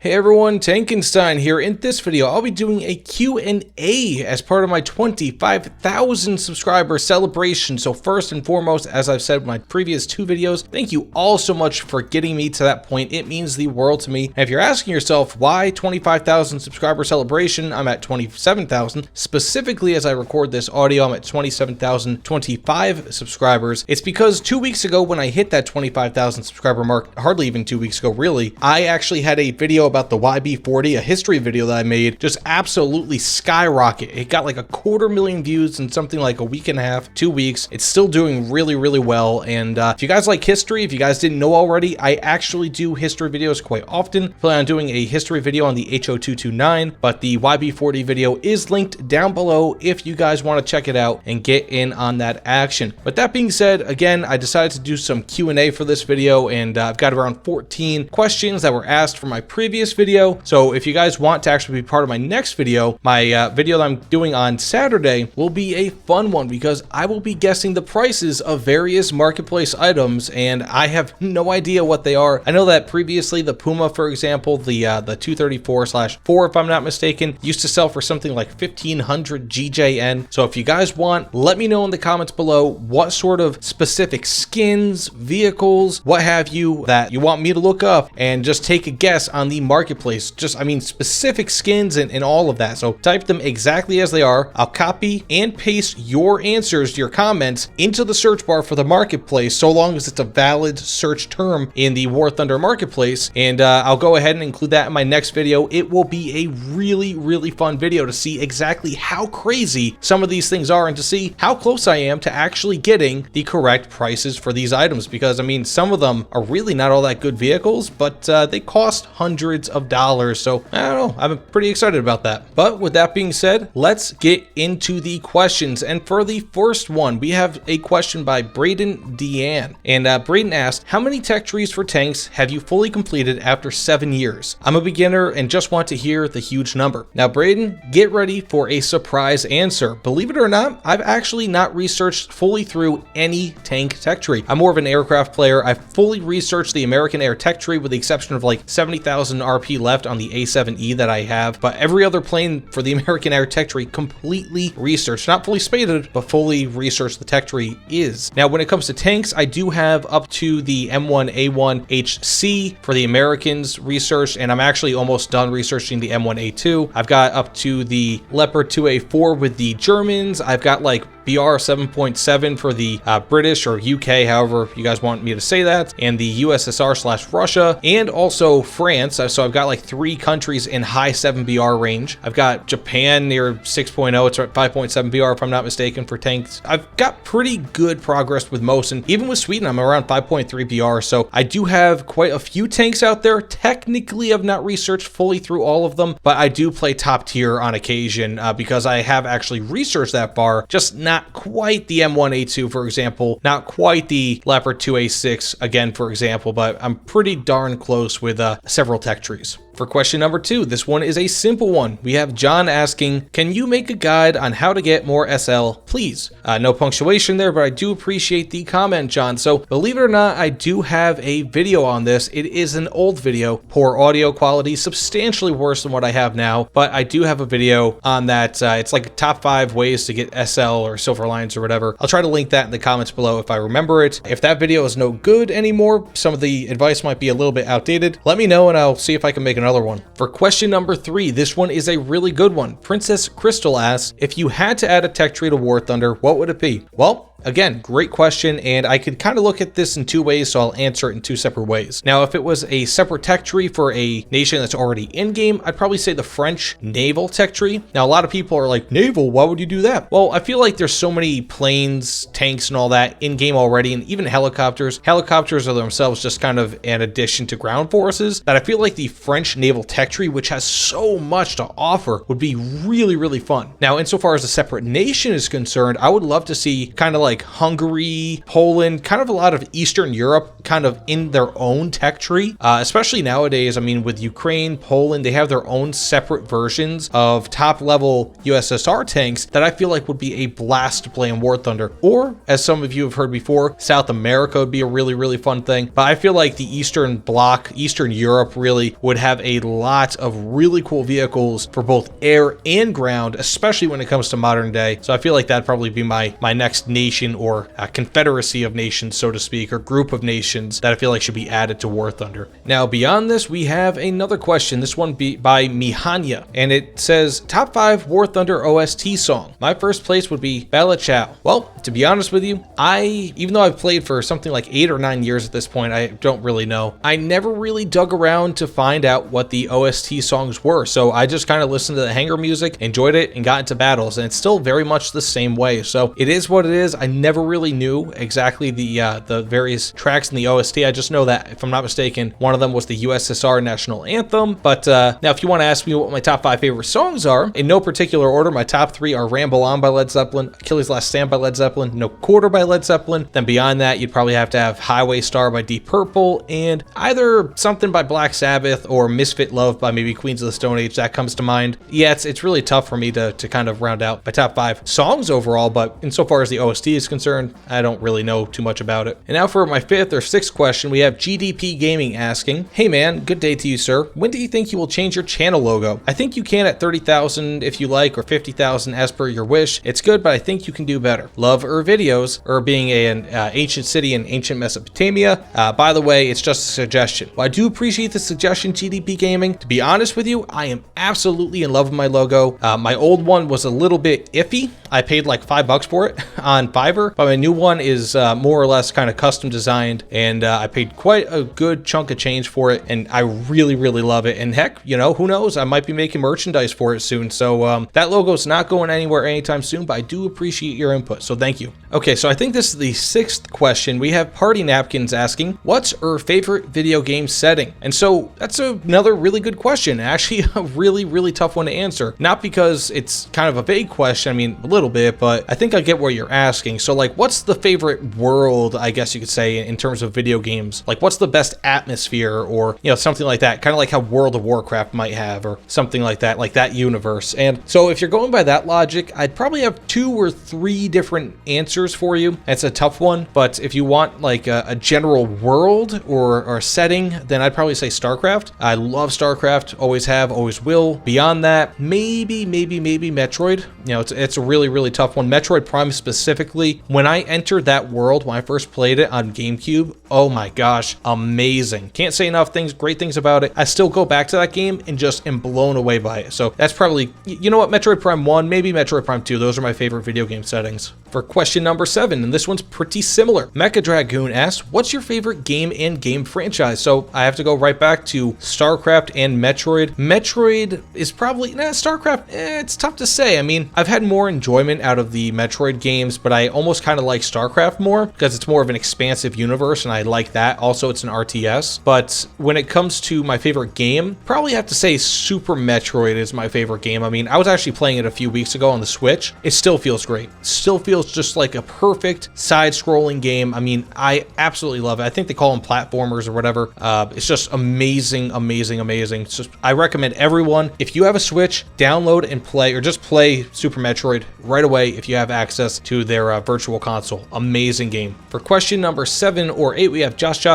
Hey everyone, Tankenstein here. In this video, I'll be doing a Q&A as part of my 25,000 subscriber celebration. So first and foremost, as I've said in my previous two videos, thank you all so much for getting me to that point. It means the world to me. And if you're asking yourself why 25,000 subscriber celebration, I'm at 27,000. Specifically, as I record this audio, I'm at 27,025 subscribers. It's because 2 weeks ago when I hit that 25,000 subscriber mark, hardly even 2 weeks ago really, I actually had a video about the YB40, a history video that I made, just absolutely skyrocket. It got like 250,000 views in something like a week and a half, 2 weeks. It's still doing really, really well. And if you guys like history, if you guys didn't know already, I actually do history videos quite often. Plan on doing a history video on the HO229, but the YB40 video is linked down below if you guys want to check it out and get in on that action. But that being said, again, I decided to do some Q&A for this video, and I've got around 14 questions that were asked for my previous video. So if you guys want to actually be part of my next video, my video that I'm doing on Saturday will be a fun one because I will be guessing the prices of various marketplace items, and I have no idea what they are. I know that previously the Puma, for example, the 234/4, if I'm not mistaken, used to sell for something like 1,500 GJN. So if you guys want, let me know in the comments below what sort of specific skins, vehicles, what have you, that you want me to look up and just take a guess on the marketplace. Just, I mean, specific skins and all of that. So type them exactly as they are. I'll copy and paste your answers, your comments, into the search bar for the marketplace, so long as it's a valid search term in the War Thunder marketplace. And I'll go ahead and include that in my next video. It will be a really, really fun video to see exactly how crazy some of these things are and to see how close I am to actually getting the correct prices for these items. Because, I mean, some of them are really not all that good vehicles, but they cost hundreds of dollars. So I don't know, I'm pretty excited about that. But with that being said, let's get into the questions. And for the first one, we have a question by Braden Deanne. And Braden asked, how many tech trees for tanks have you fully completed after 7 years? I'm a beginner and just want to hear the huge number. Now, Braden, get ready for a surprise answer. Believe it or not, I've actually not researched fully through any tank tech tree. I'm more of an aircraft player. I've fully researched the American Air tech tree with the exception of like 70,000 RP left on the A7E that I have, but every other plane for the American Air tech tree completely researched, not fully spaded, but fully researched the tech tree is. Now, when it comes to tanks, I do have up to the M1A1 HC for the Americans researched, and I'm actually almost done researching the M1A2. I've got up to the Leopard 2A4 with the Germans. I've got like BR 7.7 for the British or UK, however you guys want me to say that, and the USSR/Russia, and also France. So I've got like 3 countries in high 7 BR range. I've got Japan near 6.0, it's at 5.7 BR if I'm not mistaken for tanks. I've got pretty good progress with most, and even with Sweden, I'm around 5.3 BR. So I do have quite a few tanks out there. Technically, I've not researched fully through all of them, but I do play top tier on occasion because I have actually researched that far, just not quite the M1A2, for example, not quite the Leopard 2A6 again, for example, but I'm pretty darn close with several tech trees. For question number 2, this one is a simple one. We have John asking, can you make a guide on how to get more SL, please? No punctuation there, but I do appreciate the comment, John. So believe it or not, I do have a video on this. It is an old video, poor audio quality, substantially worse than what I have now, but I do have a video on that. It's like top 5 ways to get SL or Silver Lions or whatever. I'll try to link that in the comments below if I remember it. If that video is no good anymore, some of the advice might be a little bit outdated, let me know and I'll see if I can make another one. For question number 3, this one is a really good one. Princess Crystal asks, if you had to add a tech tree to War Thunder, what would it be? Well, again, great question, and I could kind of look at this in 2 ways, so I'll answer it in 2 separate ways. Now, if it was a separate tech tree for a nation that's already in-game, I'd probably say the French naval tech tree. Now, a lot of people are like, naval, why would you do that? Well, I feel like there's so many planes, tanks, and all that in-game already, and even helicopters. Helicopters are themselves just kind of an addition to ground forces, that I feel like the French naval tech tree, which has so much to offer, would be really, really fun. Now, insofar as a separate nation is concerned, I would love to see kind of like like Hungary, Poland, kind of a lot of Eastern Europe kind of in their own tech tree, especially nowadays. I mean, with Ukraine, Poland, they have their own separate versions of top level USSR tanks that I feel like would be a blast to play in War Thunder. Or, as some of you have heard before, South America would be a really, really fun thing. But I feel like the Eastern Bloc, Eastern Europe really would have a lot of really cool vehicles for both air and ground, especially when it comes to modern day. So I feel like that'd probably be my next nation, or a confederacy of nations, so to speak, or group of nations that I feel like should be added to War Thunder. Now, beyond this, we have another question. This one by Mihanya, and it says, top 5 War Thunder OST song. My first place would be Bella Ciao. Well, to be honest with you, even though I've played for something like 8 or 9 years at this point, I don't really know. I never really dug around to find out what the OST songs were, so I just kind of listened to the hangar music, enjoyed it, and got into battles, and it's still very much the same way. So it is what it is. I never really knew exactly the various tracks in the OST. I just know that, if I'm not mistaken, one of them was the USSR national anthem. But now, if you want to ask me what my top 5 favorite songs are, in no particular order, my top 3 are Ramble On by Led Zeppelin, Achilles' Last Stand by Led Zeppelin, No Quarter by Led Zeppelin. Then beyond that, you'd probably have to have Highway Star by Deep Purple, and either something by Black Sabbath or Misfit Love by maybe Queens of the Stone Age. That comes to mind. Yeah, it's really tough for me to kind of round out my top 5 songs overall, but insofar as the OST is concerned, I don't really know too much about it. And now for my 5th or 6th question, we have GDP Gaming asking, hey man, good day to you, sir. When do you think you will change your channel logo? I think you can at 30,000 if you like, or 50,000 as per your wish. It's good, but I think you can do better. Love videos, being an ancient city in ancient Mesopotamia. By the way, it's just a suggestion. Well, I do appreciate the suggestion, GDP Gaming. To be honest with you, I am absolutely in love with my logo. My old one was a little bit iffy. I paid like $5 for it on Fiverr, but my new one is more or less kind of custom designed, and I paid quite a good chunk of change for it, and I really, really love it. And heck, you know, who knows? I might be making merchandise for it soon. So that logo's not going anywhere anytime soon, but I do appreciate your input, so thank you. Okay, so I think this is the 6th question. We have Party Napkins asking, what's her favorite video game setting? And so that's another really good question. Actually, a really, really tough one to answer. Not because it's kind of a vague question, I mean, a little bit, but I think I get what you're asking. So like, what's the favorite world, I guess you could say, in terms of video games? Like, what's the best atmosphere, or, you know, something like that, kind of like how World of Warcraft might have, or something like that universe. And so if you're going by that logic, I'd probably have 2 or 3 different answers for you. It's a tough one, but if you want like a general world or setting, then I'd probably say StarCraft. I love StarCraft, always have, always will. Beyond that, maybe Metroid. You know, it's a really, really tough one. Metroid Prime specifically, when I entered that world, when I first played it on GameCube, oh my gosh, amazing. Can't say enough great things about it. I still go back to that game and just am blown away by it. So that's probably, you know what, Metroid Prime 1, maybe Metroid Prime 2. Those are my favorite video game settings. For question number 7, and this one's pretty similar. Mecha Dragoon asks, what's your favorite game and game franchise? So I have to go right back to StarCraft and Metroid. Metroid is probably, StarCraft, it's tough to say. I mean, I've had more enjoyment out of the Metroid games, but I almost kind of like StarCraft more because it's more of an expansive universe, and I like that. Also, it's an RTS. But when it comes to my favorite game, probably have to say Super Metroid is my favorite game. I mean, I was actually playing it a few weeks ago on the Switch. It still feels great. Still feels just like a perfect side-scrolling game. I mean, I absolutely love it. I think they call them platformers or whatever. It's just amazing. It's just, I recommend everyone, if you have a Switch, download and play, or just play Super Metroid right away if you have access to their virtual console. Amazing game. For question number 7 or 8, we have Josh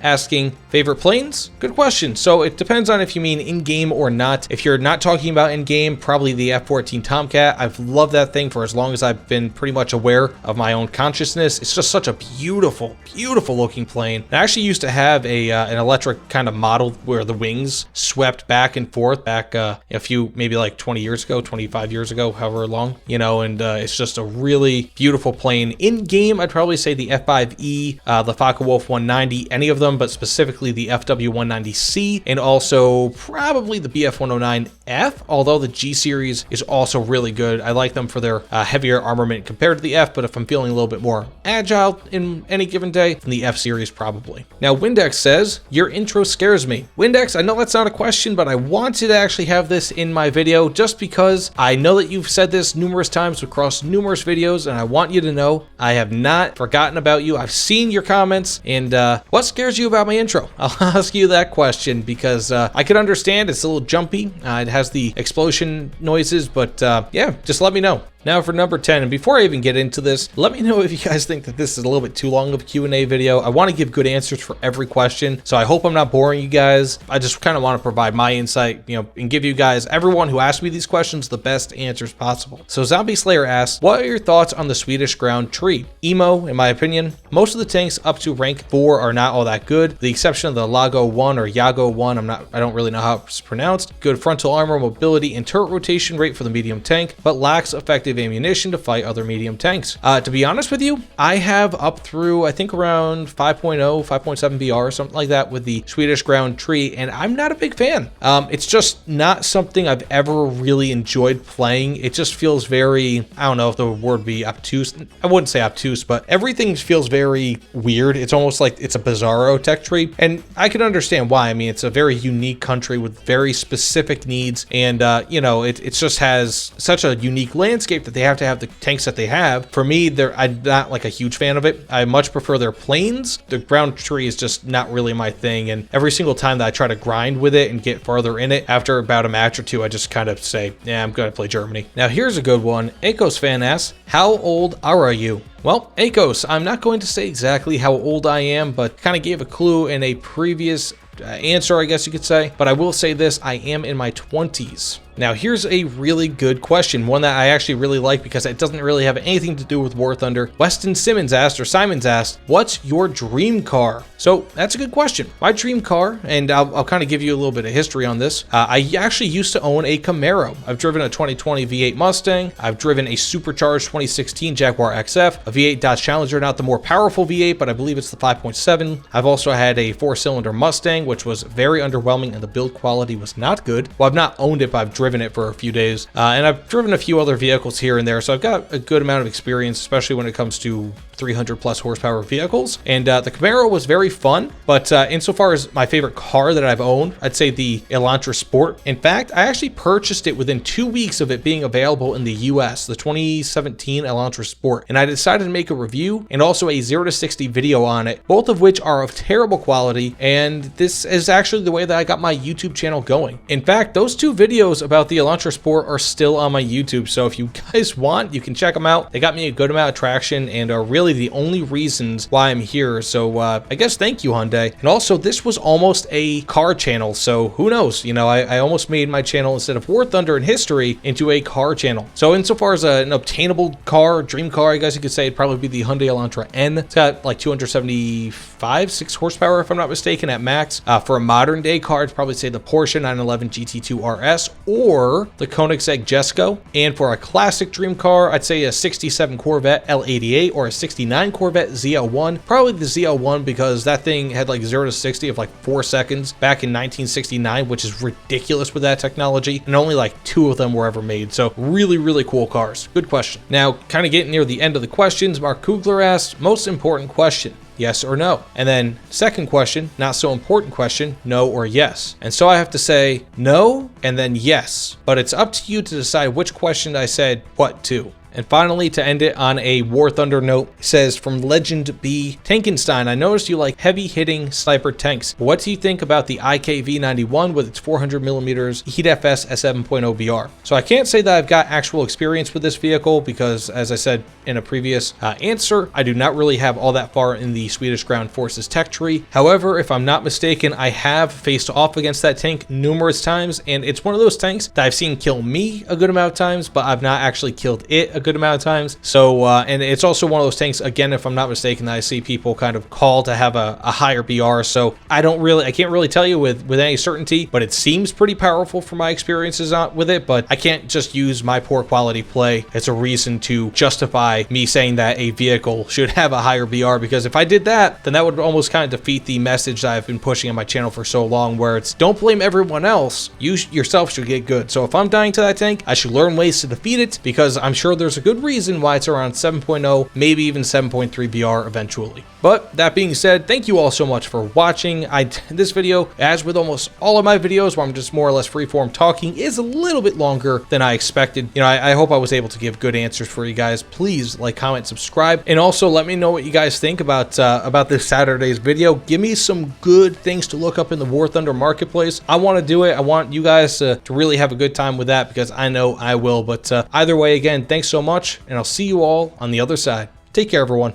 asking, favorite planes? Good question. So it depends on if you mean in-game or not. If you're not talking about in-game, probably the F-14 Tomcat. I've loved that thing for as long as I've been pretty much aware of my own consciousness. It's just such a beautiful looking plane. I actually used to have an electric kind of model where the wings swept back and forth a few, maybe like 20 years ago, 25 years ago, however long, you know, and it's just a really beautiful plane. In game, I'd probably say the F5E, the Focke-Wulf 190, any of them, but specifically the FW190C, and also probably the BF109F, although the G series is also really good. I like them for their heavier armament compared to the F, but if I'm feeling a little bit more agile in any given day, then the F series probably. Now, Windex says, your intro scares me. Windex, I know that's not a question, but I wanted to actually have this in my video just because I know that you've said this numerous times times across numerous videos, and I want you to know I have not forgotten about you. I've seen your comments, and what scares you about my intro? I'll ask you that question because I can understand it's a little jumpy. It has the explosion noises, but yeah, just let me know. Now for number 10, and before I even get into this, let me know if you guys think that this is a little bit too long of a Q&A video. I want to give good answers for every question, so I hope I'm not boring you guys. I just kind of want to provide my insight, and give you guys, everyone who asked me these questions, the best answers possible. So Zombie Slayer asks, what are your thoughts on the Swedish ground tree? Emo, in my opinion. Most of the tanks up to rank 4 are not all that good, with the exception of the Lago 1 or Yago 1. I don't really know how it's pronounced. Good frontal armor, mobility, and turret rotation rate for the medium tank, but lacks effective ammunition to fight other medium tanks. To be honest with you, I have up through, I think around 5.0, 5.7 BR or something like that with the Swedish ground tree, and I'm not a big fan. It's just not something I've ever really enjoyed playing. It just feels very, I don't know if the word be obtuse. I wouldn't say obtuse, but everything feels very weird. It's almost like it's a bizarro tech tree, and I can understand why. I mean, it's a very unique country with very specific needs, and it just has such a unique landscape that they have to have the tanks that they have. For me, I'm not like a huge fan of it. I much prefer their planes. The ground tree is just not really my thing, and every single time that I try to grind with it and get farther in it, after about a match or two, I just kind of say, yeah, I'm going to play Germany. Now here's a good one. Akos fan asks, how old are you? Well, Akos, I'm not going to say exactly how old I am, but kind of gave a clue in a previous answer, I guess you could say. But I will say this, I am in my 20s. Now here's a really good question, one that I actually really like because it doesn't really have anything to do with War Thunder. Weston Simons asked, what's your dream car? So that's a good question. My dream car, and I'll kind of give you a little bit of history on this. I actually used to own a Camaro. I've driven a 2020 V8 Mustang. I've driven a supercharged 2016 Jaguar XF, a V8 Dodge Challenger, not the more powerful V8, but I believe it's the 5.7. I've also had a 4-cylinder Mustang, which was very underwhelming and the build quality was not good. Well, I've not owned it, but I've driven it for a few days, and I've driven a few other vehicles here and there, so I've got a good amount of experience, especially when it comes to 300 plus horsepower vehicles. And the Camaro was very fun, but insofar as my favorite car that I've owned, I'd say the Elantra Sport. In fact, I actually purchased it within 2 weeks of it being available in the US, the 2017 Elantra Sport, and I decided to make a review and also a 0 to 60 video on it, both of which are of terrible quality, and this is actually the way that I got my YouTube channel going. In fact, those 2 videos about the Elantra Sport are still on my YouTube, so if you guys want, you can check them out. They got me a good amount of traction and are really the only reasons why I'm here, so I guess thank you, Hyundai. And also, this was almost a car channel, so who knows, I almost made my channel, instead of War Thunder and history, into a car channel. So insofar as an obtainable car, dream car, I guess you could say, it'd probably be the Hyundai Elantra N. It's got like 275, 6 horsepower if I'm not mistaken at max. For a modern day car, I'd probably say the Porsche 911 GT2 RS or the Koenigsegg Jesko. And for a classic dream car, I'd say a 67 Corvette L88 or a 69 Corvette ZL1. Probably the ZL1 because that thing had like 0 to 60 of like 4 seconds back in 1969, which is ridiculous with that technology. And only like 2 of them were ever made. So really, really cool cars. Good question. Now, kind of getting near the end of the questions, Mark Kugler asked, most important question, yes or no? And then second question, not so important question, no or yes. And so I have to say no and then yes, but it's up to you to decide which question I said what to. And finally, to end it on a War Thunder note, says from Legend B, Tankenstein, I noticed you like heavy-hitting sniper tanks. What do you think about the IKV-91 with its 400mm HeatFS S7.0 VR? So I can't say that I've got actual experience with this vehicle because, as I said in a previous answer, I do not really have all that far in the Swedish Ground Forces tech tree. However, if I'm not mistaken, I have faced off against that tank numerous times, and it's one of those tanks that I've seen kill me a good amount of times, but I've not actually killed it a good amount of times. So and it's also one of those tanks, again, if I'm not mistaken, that I see people kind of call to have a higher BR. So I can't really tell you with any certainty, but it seems pretty powerful from my experiences with it. But I can't just use my poor quality play as a reason to justify me saying that a vehicle should have a higher BR, because if I did that, then that would almost kind of defeat the message that I've been pushing on my channel for so long, where it's don't blame everyone else, you yourself should get good. So if I'm dying to that tank, I should learn ways to defeat it, because I'm sure there's there's a good reason why it's around 7.0, maybe even 7.3 BR eventually. But that being said, thank you all so much for watching. This video, as with almost all of my videos where I'm just more or less freeform talking, is a little bit longer than I expected. You know, I hope I was able to give good answers for you guys. Please like, comment, subscribe, and also let me know what you guys think about this Saturday's video. Give me some good things to look up in the War Thunder marketplace. I want to do it. I want you guys to really have a good time with that, because I know I will. But either way, again, thanks so much, and I'll see you all on the other side. Take care, everyone.